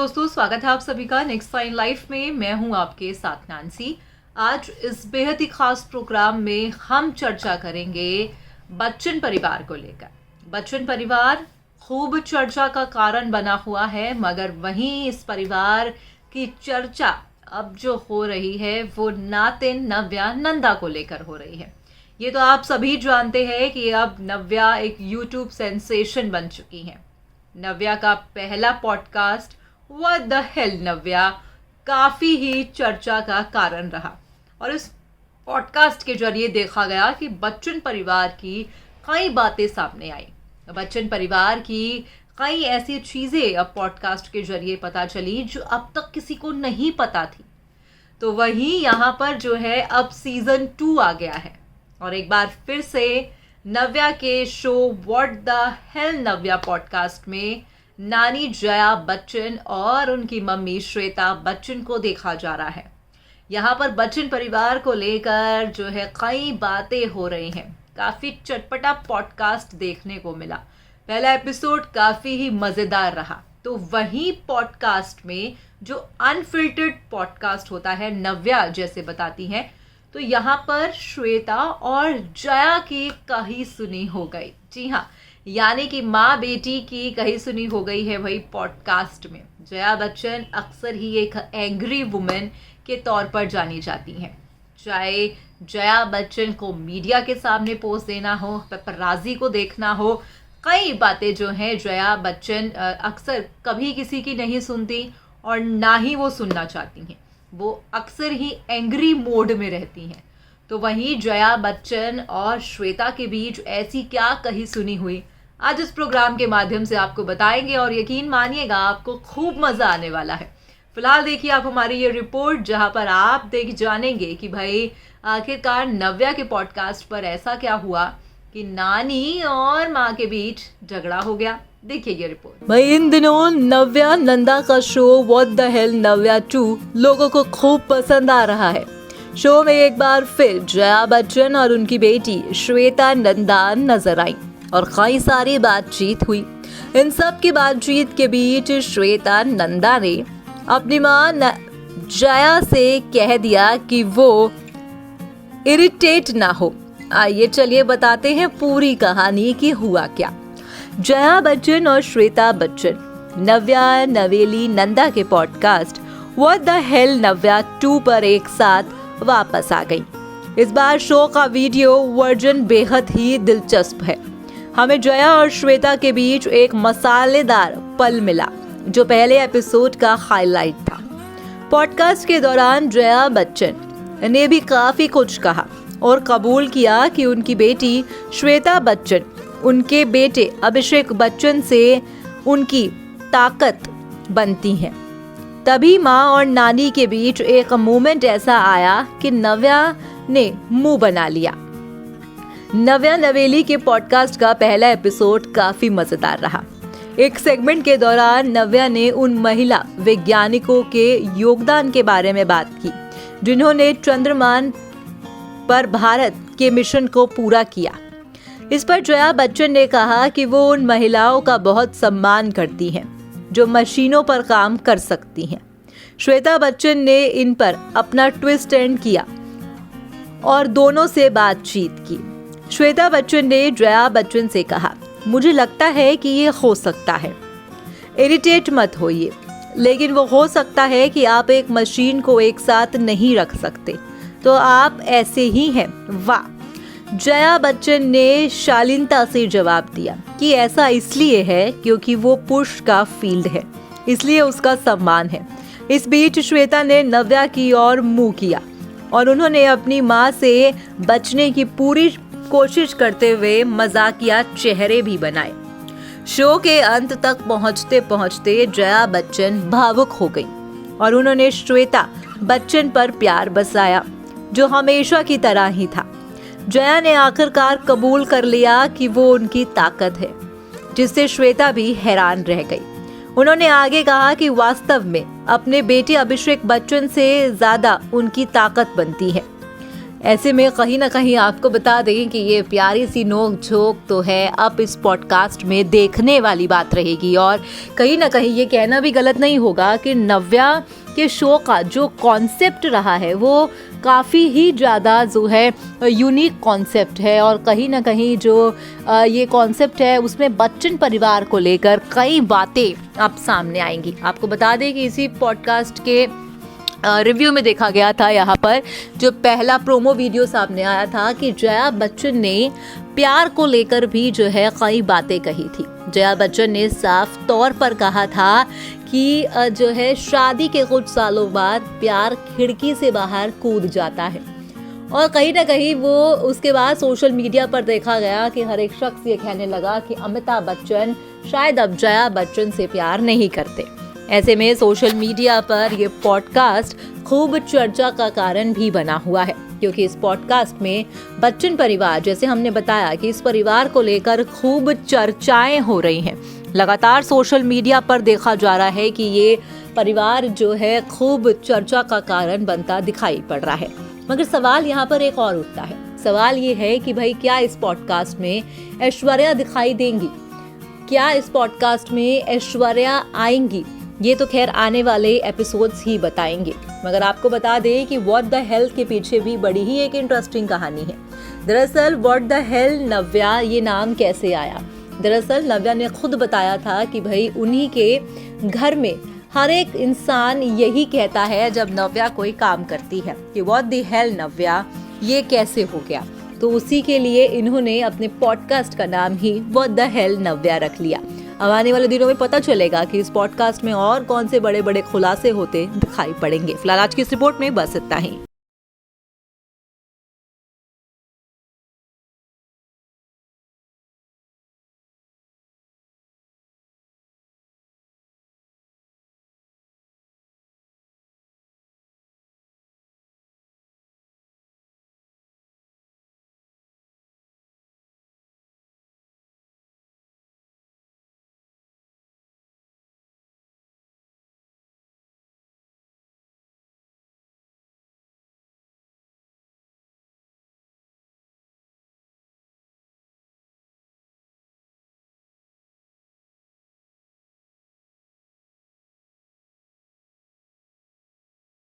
दोस्तों, स्वागत है आप सभी का नेक्स्ट फाइन लाइफ में। मैं हूं आपके साथ नैन्सी। आज इस बेहद ही खास प्रोग्राम में हम चर्चा करेंगे बच्चन परिवार को लेकर। बच्चन परिवार खूब चर्चा का कारण बना हुआ है, मगर वहीं इस परिवार की चर्चा अब जो हो रही है वो नातिन नव्या नंदा को लेकर हो रही है। ये तो आप सभी जानते हैं कि अब नव्या एक यूट्यूब सेंसेशन बन चुकी हैं। नव्या का पहला पॉडकास्ट व्हाट द हेल नव्या काफ़ी ही चर्चा का कारण रहा और इस पॉडकास्ट के जरिए देखा गया कि बच्चन परिवार की कई बातें सामने आई। बच्चन परिवार की कई ऐसी चीज़ें अब पॉडकास्ट के जरिए पता चली जो अब तक किसी को नहीं पता थी। तो वहीं यहाँ पर जो है अब सीज़न 2 आ गया है और एक बार फिर से नव्या के show what the hell Navya podcast में नानी जया बच्चन और उनकी मम्मी श्वेता बच्चन को देखा जा रहा है। यहाँ पर बच्चन परिवार को लेकर जो है कई बातें हो रही हैं। काफ़ी चटपटा पॉडकास्ट देखने को मिला। पहला एपिसोड काफ़ी ही मज़ेदार रहा। तो वहीं पॉडकास्ट में जो अनफिल्टर्ड पॉडकास्ट होता है, नव्या जैसे बताती हैं, तो यहाँ पर श्वेता और जया की कही सुनी हो गई। जी हाँ, यानी कि माँ बेटी की कही सुनी हो गई है वही पॉडकास्ट में। जया बच्चन अक्सर ही एक एंग्री वुमेन के तौर पर जानी जाती हैं। चाहे जया बच्चन को मीडिया के सामने पोस्ट देना हो, पेपराजी को देखना हो, कई बातें जो हैं जया बच्चन अक्सर कभी किसी की नहीं सुनती और ना ही वो सुनना चाहती हैं। वो अक्सर ही एंग्री मोड में रहती हैं। तो वहीं जया बच्चन और श्वेता के बीच ऐसी क्या कही सुनी हुई, आज इस प्रोग्राम के माध्यम से आपको बताएंगे और यकीन मानिएगा आपको खूब मज़ा आने वाला है। फिलहाल देखिए आप हमारी ये रिपोर्ट, जहां पर आप देख जानेंगे कि भाई आखिरकार नव्या के पॉडकास्ट पर ऐसा क्या हुआ कि नानी और माँ के बीच झगड़ा हो गया। देखिए ये रिपोर्ट। भाई इन दिनों नव्या नंदा का शो व्हाट द हेल नव्या 2 लोगों को खूब पसंद आ रहा है। शो में एक बार फिर जया बच्चन और उनकी बेटी श्वेता नंदा नजर आई और कई सारी बातचीत हुई। इन सब की बातचीत के बीच श्वेता नंदा ने अपनी माँ जया से कह दिया कि वो इरिटेट ना हो। आइए चलिए बताते हैं पूरी कहानी कि हुआ क्या। जया बच्चन और श्वेता बच्चन नव्या नवेली नंदा के पॉडकास्ट व्हाट द हेल नव्या 2 पर एक साथ वापस आ गई। इस बार शो का वीडियो वर्जन बेहद ही दिलचस्प है। हमें जया और श्वेता के बीच एक मसालेदार पल मिला जो पहले एपिसोड का हाईलाइट था। पॉडकास्ट के दौरान जया बच्चन ने भी काफी कुछ कहा और कबूल किया कि उनकी बेटी श्वेता बच्चन उनके बेटे अभिषेक बच्चन से उनकी ताकत बनती हैं। तभी माँ और नानी के बीच एक मोमेंट ऐसा आया कि नव्या ने मुंह बना लिया। नव्या नवेली के पॉडकास्ट का पहला एपिसोड काफी मजेदार रहा। एक सेगमेंट के दौरान नव्या ने उन महिला वैज्ञानिकों के योगदान के बारे में बात की जिन्होंने चंद्रमान पर भारत के मिशन को पूरा किया। इस पर जया बच्चन ने कहा कि वो उन महिलाओं का बहुत सम्मान करती हैं जो मशीनों पर काम कर सकती हैं। श्वेता बच्चन ने इन पर अपना ट्विस्ट एंड किया और दोनों से बातचीत की। श्वेता बच्चन ने जया बच्चन से कहा, मुझे लगता है कि ये हो सकता है, इरिटेट मत होइए, लेकिन वो हो सकता है कि आप एक मशीन को एक साथ नहीं रख सकते, तो आप ऐसे ही हैं। वाह। जया बच्चन ने शालीनता से जवाब दिया कि ऐसा इसलिए है क्योंकि वो पुरुष का फील्ड है, इसलिए उसका सम्मान है। इस बीच श्वेता ने नव्या की ओर मुंह किया और उन्होंने अपनी माँ से बचने की पूरी कोशिश करते हुए मजाकिया चेहरे भी बनाए। शो के अंत तक पहुँचते पहुँचते जया बच्चन भावुक हो गई और उन्होंने श्वेता बच्चन पर प्यार बरसाया जो हमेशा की तरह ही था। जया ने आखिरकार कबूल कर लिया कि वो उनकी ताकत है, जिससे श्वेता भी हैरान रह गई। उन्होंने आगे कहा कि वास्तव में अपने बेटे अभिषेक बच्चन से ज्यादा उनकी ताकत बनती है। ऐसे में कहीं ना कहीं आपको बता दें कि ये प्यारी सी नोक झोंक तो है, अब इस पॉडकास्ट में देखने वाली बात रहेगी। और कहीं ना कहीं ये कहना भी गलत नहीं होगा कि नव्या के शो का जो कॉन्सेप्ट रहा है वो काफ़ी ही ज़्यादा जो है यूनिक कॉन्सेप्ट है। और कहीं ना कहीं जो ये कॉन्सेप्ट है उसमें बच्चन परिवार को लेकर कई बातें अब सामने आएंगी। आपको बता दें कि इसी पॉडकास्ट के रिव्यू में देखा गया था, यहाँ पर जो पहला प्रोमो वीडियो सामने आया था कि जया बच्चन ने प्यार को लेकर भी जो है कई बातें कही थी। जया बच्चन ने साफ तौर पर कहा था कि जो है शादी के कुछ सालों बाद प्यार खिड़की से बाहर कूद जाता है। और कहीं ना कहीं वो उसके बाद सोशल मीडिया पर देखा गया कि हर एक शख्स ये कहने लगा कि अमिताभ बच्चन शायद अब जया बच्चन से प्यार नहीं करते। ऐसे में सोशल मीडिया पर ये पॉडकास्ट खूब चर्चा का कारण भी बना हुआ है, क्योंकि इस पॉडकास्ट में बच्चन परिवार, जैसे हमने बताया कि इस परिवार को लेकर खूब चर्चाएं हो रही हैं। लगातार सोशल मीडिया पर देखा जा रहा है कि ये परिवार जो है खूब चर्चा का कारण बनता दिखाई पड़ रहा है। मगर सवाल यहाँ पर एक और उठता है। सवाल ये है कि भाई क्या इस पॉडकास्ट में ऐश्वर्या दिखाई देंगी? क्या इस पॉडकास्ट में ऐश्वर्या आएंगी? ये तो खैर आने वाले एपिसोड्स ही बताएंगे। मगर आपको बता दें कि व्हाट द हेल के पीछे भी बड़ी ही एक इंटरेस्टिंग कहानी है। दरअसल व्हाट द हेल नव्या ये नाम कैसे आया? दरअसल नव्या ने खुद बताया था कि भाई उन्हीं के घर में हर एक इंसान यही कहता है जब नव्या कोई काम करती है कि व्हाट द हेल नव्या, ये कैसे हो गया। तो उसी के लिए इन्होंने अपने पॉडकास्ट का नाम ही व्हाट द हेल नव्या रख लिया। अब आने वाले दिनों में पता चलेगा कि इस पॉडकास्ट में और कौन से बड़े बड़े खुलासे होते दिखाई पड़ेंगे। फिलहाल आज की इस रिपोर्ट में बस इतना ही।